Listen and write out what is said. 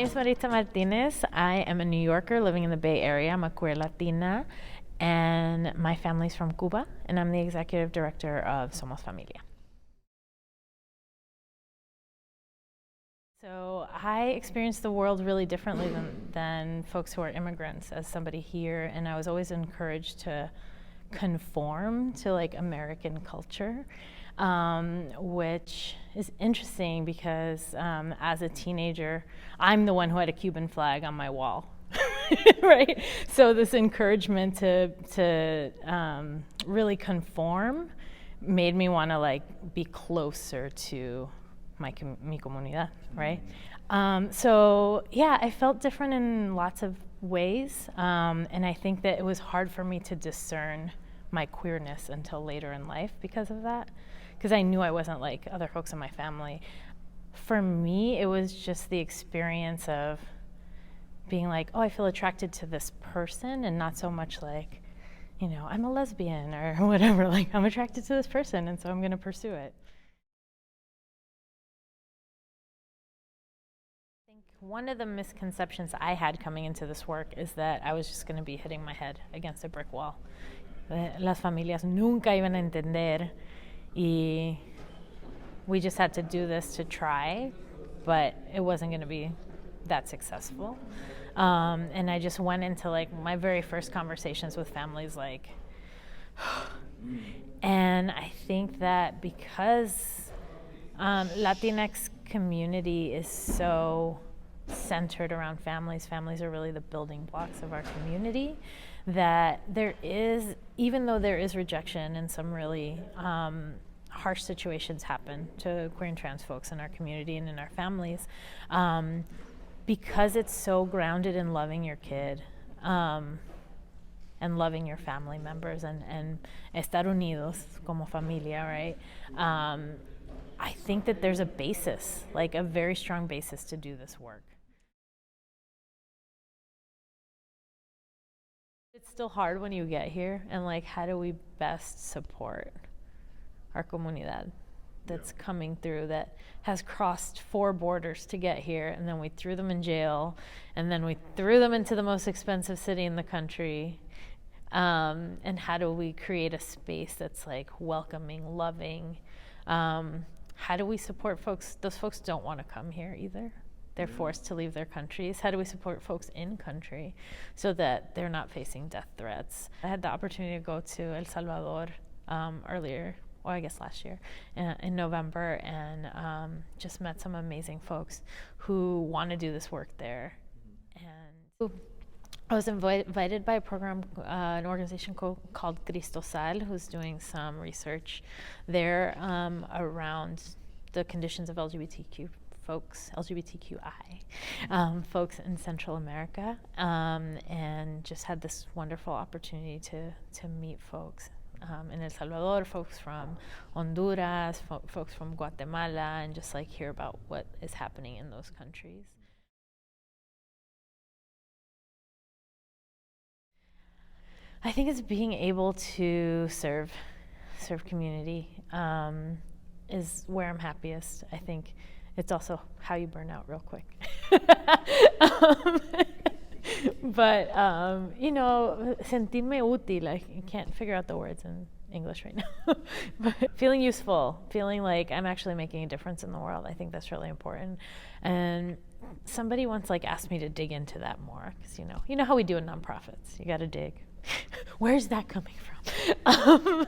name is Maritza Martinez. I am a New Yorker living in the Bay Area. I'm a queer Latina, and my family's from Cuba, and I'm the executive director of Somos Familia. So I experienced the world really differently than folks who are immigrants as somebody here, and I was always encouraged to conform to like American culture, which is interesting because as a teenager, I'm the one who had a Cuban flag on my wall, right? So this encouragement to really conform made me want to like be closer to mi comunidad, right? So yeah, I felt different in lots of ways, and I think that it was hard for me to discern my queerness until later in life because of that, because I knew I wasn't like other folks in my family. For me, it was just the experience of being like, oh, I feel attracted to this person, and not so much like, you know, I'm a lesbian or whatever, like I'm attracted to this person, and so I'm gonna pursue it. One of the misconceptions I had coming into this work is that I was just going to be hitting my head against a brick wall. Las familias nunca iban a entender, y we just had to do this to try, but it wasn't going to be that successful. And I just went into like my very first conversations with families like, and I think that because Latinx community is so centered around families are really the building blocks of our community, that there is, even though there is rejection and some really harsh situations happen to queer and trans folks in our community and in our families, because it's so grounded in loving your kid and loving your family members and estar unidos como familia, right? I think that there's a basis, like a very strong basis to do this work. It's still hard when you get here, and like, how do we best support our comunidad that's coming through, that has crossed 4 borders to get here, and then we threw them in jail, and then we threw them into the most expensive city in the country, and how do we create a space that's like welcoming, loving? How do we support folks? Those folks don't want to come here either. They're forced to leave their countries. How do we support folks in country so that they're not facing death threats? I had the opportunity to go to El Salvador earlier, or I guess last year, in November, and just met some amazing folks who want to do this work there. And I was invited by a program, an organization called Cristosal, who's doing some research there around the conditions of LGBTQ folks, LGBTQI folks in Central America, and just had this wonderful opportunity to meet folks in El Salvador, folks from Honduras, folks from Guatemala, and just like hear about what is happening in those countries. I think it's being able to serve community is where I'm happiest. I think it's also how you burn out real quick. But you know, sentirme útil, I can't figure out the words in English right now. But feeling useful, feeling like I'm actually making a difference in the world, I think that's really important. And somebody once like asked me to dig into that more, because you know how we do in nonprofits, you got to dig. Where's that coming from?